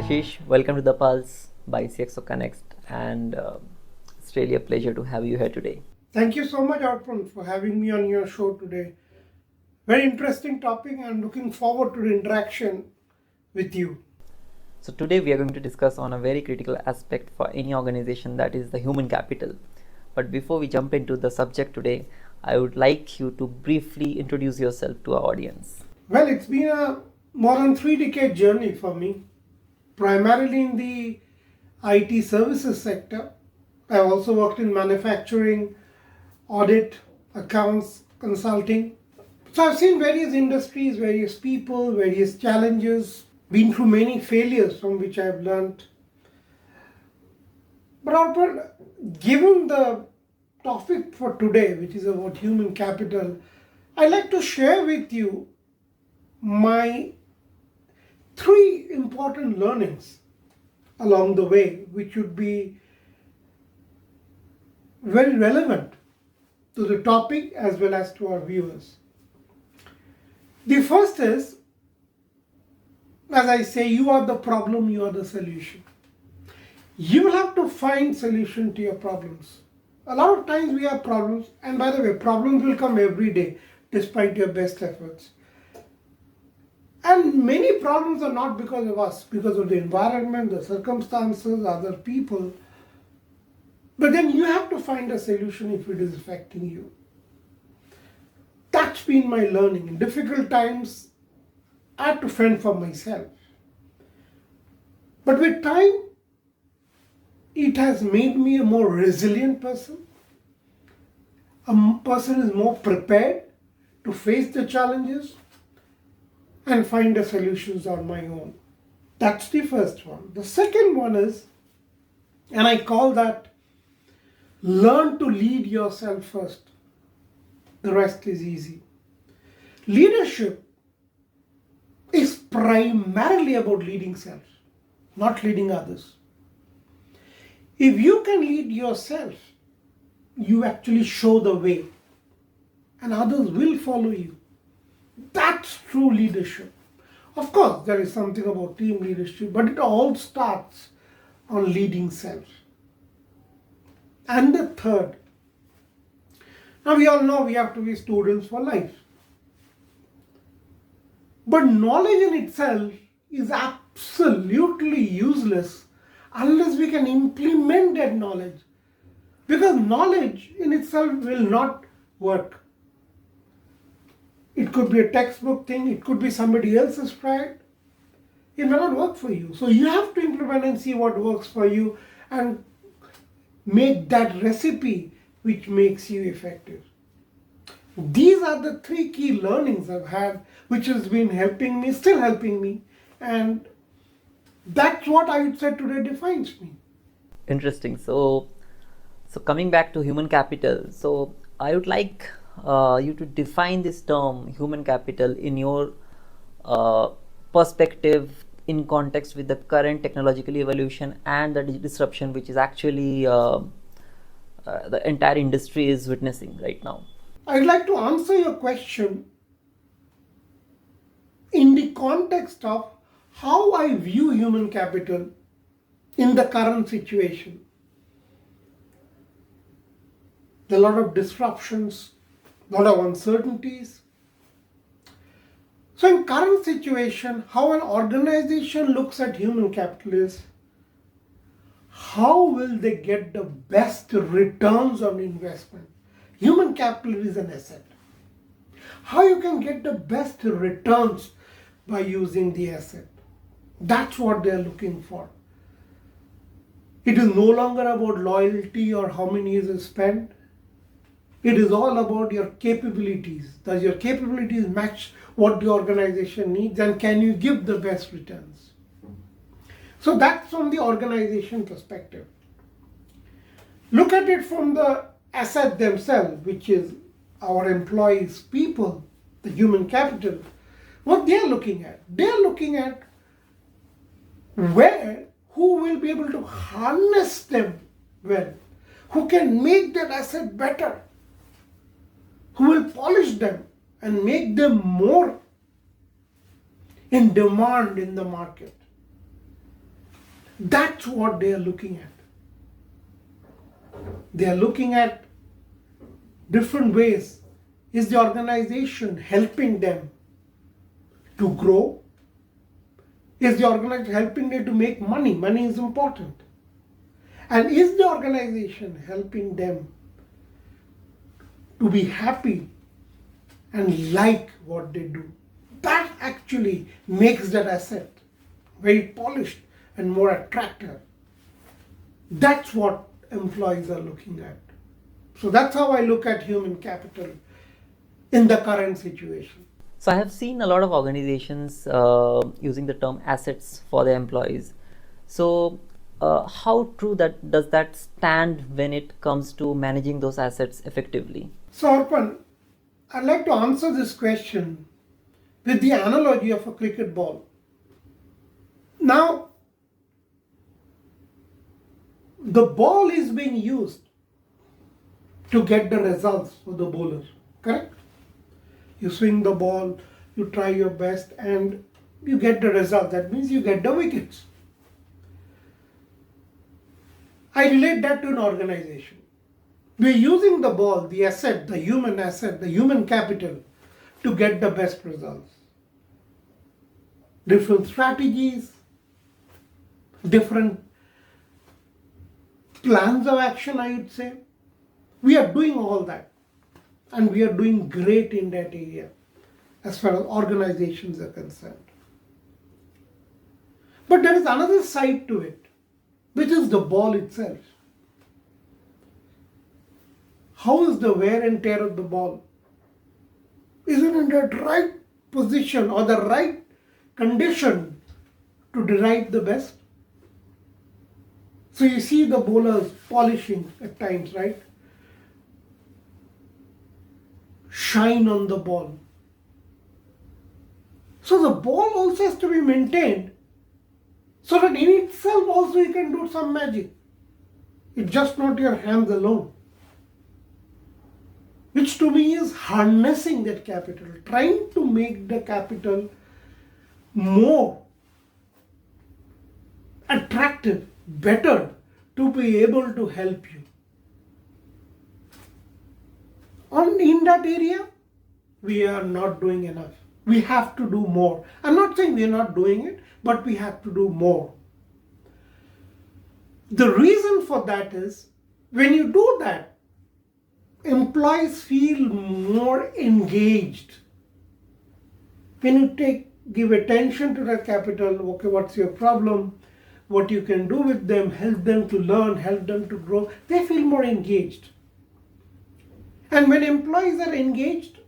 Ashish. Welcome to the Pulse by CXO Connext, and it's really a pleasure to have you here today. Thank you so much, Arpan, for having me on your show today. Very interesting topic. I'm looking forward to the interaction with you. So today we are going to discuss on a very critical aspect for any organization, that is the human capital. But before we jump into the subject today, I would like you to briefly introduce yourself to our audience. Well, it's been a more than 3-decade journey for me, primarily in the IT services sector. I've also worked in manufacturing, audit, accounts, consulting. So I've seen various industries, various people, various challenges, been through many failures from which I've learned. But Arpan, given the topic for today, which is about human capital, I'd like to share with you my 3 important learnings along the way, which would be very relevant to the topic as well as to our viewers. The first is, as I say, you are the problem, you are the solution. You will have to find solution to your problems. A lot of times we have problems, and by the way, problems will come every day despite your best efforts. And many problems are not because of us, because of the environment, the circumstances, other people. But then you have to find a solution if it is affecting you. That's been my learning. In difficult times, I had to fend for myself. But with time, it has made me a more resilient person. A person is more prepared to face the challenges and find the solutions on my own. That's the first one. The second one is, and I call that, learn to lead yourself first. The rest is easy. Leadership is primarily about leading self, not leading others. If you can lead yourself, you actually show the way, and others will follow you. That's true leadership. Of course, there is something about team leadership, but it all starts on leading self. And the third, now we all know we have to be students for life. But knowledge in itself is absolutely useless unless we can implement that knowledge. Because knowledge in itself will not work. It could be a textbook thing, it could be somebody else's pride. It may not work for you. So you have to implement and see what works for you and make that recipe which makes you effective. These are the 3 key learnings I've had, which has been helping me, still helping me, and that's what I would say today defines me. Interesting. So coming back to human capital, so I would like you to define this term human capital in your perspective, in context with the current technological evolution and the disruption which is actually the entire industry is witnessing right now. I'd like to answer your question in the context of how I view human capital in the current situation. There are a lot of disruptions, a lot of uncertainties. So in current situation, how an organization looks at human capital is, how will they get the best returns on investment? Human capital is an asset. How you can get the best returns by using the asset? That's what they're looking for. It is no longer about loyalty or how many years you spent. It is all about your capabilities. Does your capabilities match what the organization needs, and can you give the best returns? So that's from the organization perspective. Look at it from the asset themselves, which is our employees, people, the human capital. What they're looking at? They're looking at who will be able to harness them well, who can make that asset better, who will polish them and make them more in demand in the market. That's what they are looking at. They are looking at different ways. Is the organization helping them to grow? Is the organization helping them to make money? Money is important. And is the organization helping them to be happy and like what they do? That actually makes that asset very polished and more attractive. That's what employees are looking at. So that's how I look at human capital in the current situation. So I have seen a lot of organizations using the term assets for their employees. So how true that does that stand when it comes to managing those assets effectively? So Arpan, I'd like to answer this question with the analogy of a cricket ball. Now, the ball is being used to get the results for the bowler, correct? You swing the ball, you try your best, and you get the result. That means you get the wickets. I relate that to an organization. We're using the ball, the asset, the human capital, to get the best results. Different strategies, different plans of action, I would say. We are doing all that. And we are doing great in that area as far as organizations are concerned. But there is another side to it, which is the ball itself. How is the wear and tear of the ball? Is it in the right position or the right condition to derive the best? So you see the bowlers polishing at times, right? Shine on the ball. So the ball also has to be maintained so that in itself also you can do some magic. It's just not your hands alone. Which to me is harnessing that capital, trying to make the capital more attractive, better, to be able to help you. And in that area, we are not doing enough. We have to do more. I'm not saying we are not doing it, but we have to do more. The reason for that is, when you do that, employees feel more engaged. When you give attention to that capital, okay, what's your problem, what you can do with them, help them to learn, help them to grow, they feel more engaged. And when employees are engaged,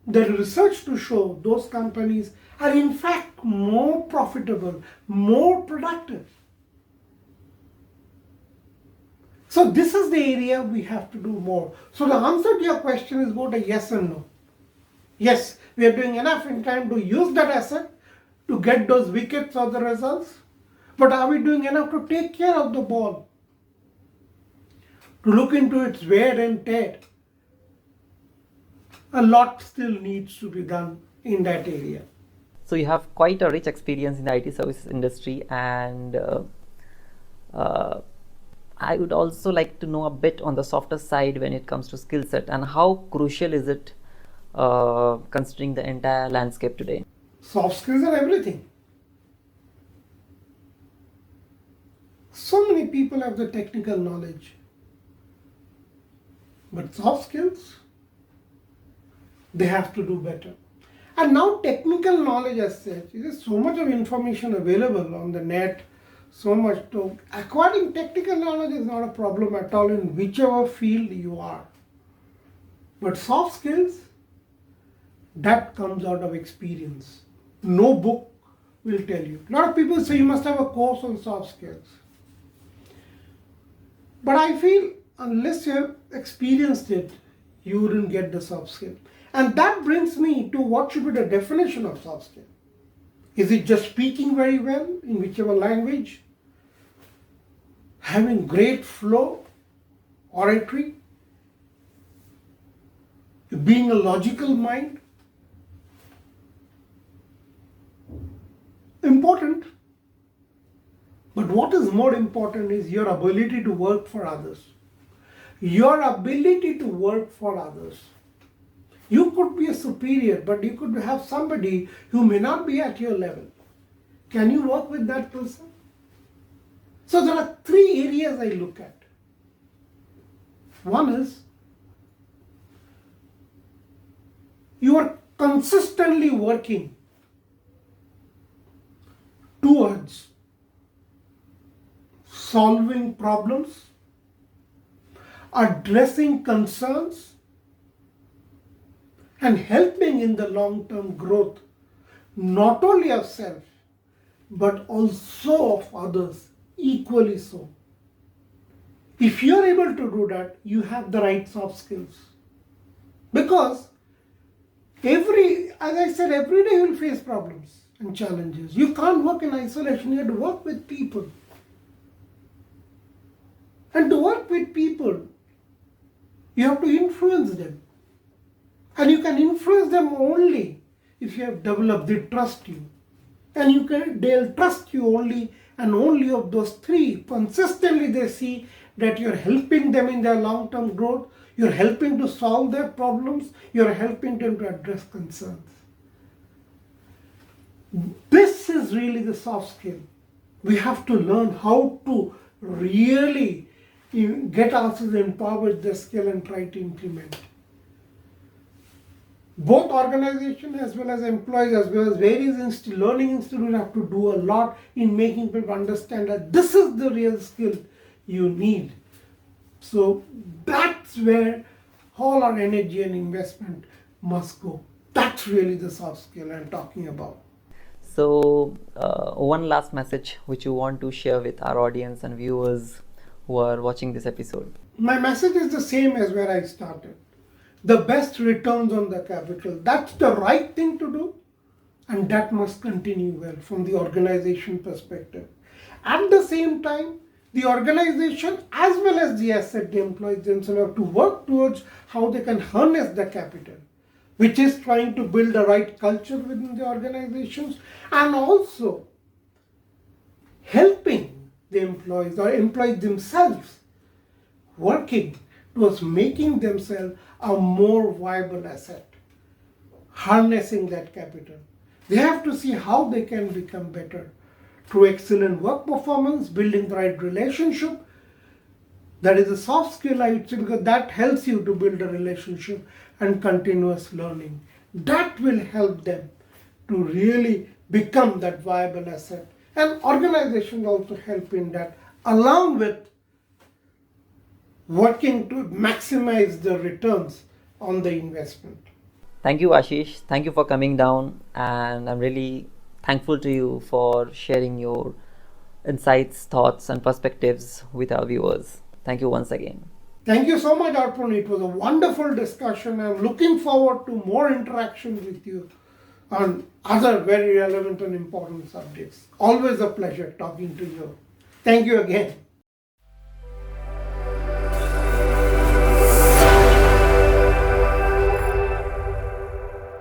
the research to show those companies are in fact more profitable, more productive. So this is the area we have to do more. So the answer to your question is both a yes and no. Yes, we are doing enough in time to use that asset to get those wickets or the results. But are we doing enough to take care of the ball? To look into its wear and tear? A lot still needs to be done in that area. So you have quite a rich experience in the IT services industry, and I would also like to know a bit on the softer side when it comes to skill set, and how crucial is it considering the entire landscape today? Soft skills are everything. So many people have the technical knowledge, but soft skills, they have to do better. And now technical knowledge as such, there is so much of information available on the net, so much to acquiring technical knowledge is not a problem at all in whichever field you are. But soft skills, that comes out of experience. No book will tell you. A lot of people say you must have a course on soft skills. But I feel unless you have experienced it, you wouldn't get the soft skill. And that brings me to what should be the definition of soft skill. Is it just speaking very well in whichever language? Having great flow, oratory? Being a logical mind? Important. But what is more important is your ability to work for others. Your ability to work for others. You could be a superior, but you could have somebody who may not be at your level. Can you work with that person? So there are three areas I look at. One is you are consistently working towards solving problems, addressing concerns, and helping in the long-term growth, not only of self, but also of others, equally so. If you're able to do that, you have the right soft skills. Because as I said, every day you'll face problems and challenges. You can't work in isolation, you have to work with people. And to work with people, you have to influence them. And you can influence them only if you have developed, they trust you. And they'll trust you only and only of those three. Consistently they see that you're helping them in their long-term growth, you're helping to solve their problems, you're helping them to address concerns. This is really the soft skill. We have to learn how to really get ourselves empowered with the skill and try to implement. Both organization as well as employees as well as various learning institutes have to do a lot in making people understand that this is the real skill you need. So that's where all our energy and investment must go. That's really the soft skill I'm talking about. So one last message which you want to share with our audience and viewers who are watching this episode. My message is the same as where I started. The best returns on the capital. That's the right thing to do, and that must continue well from the organization perspective. At the same time, the organization as well as the asset, the employees themselves have to work towards how they can harness the capital, which is trying to build the right culture within the organizations and also helping the employees or employees themselves working towards making themselves a more viable asset, harnessing that capital. They have to see how they can become better through excellent work performance, building the right relationship. That is a soft skill, I would say, because that helps you to build a relationship and continuous learning. That will help them to really become that viable asset. And organizations also help in that, along with working to maximize the returns on the investment. Thank you, Ashish. Thank you for coming down, and I'm really thankful to you for sharing your insights, thoughts, and perspectives with our viewers. Thank you once again. Thank you so much, Arpan. It was a wonderful discussion. I'm looking forward to more interactions with you on other very relevant and important subjects. Always a pleasure talking to you. Thank you again.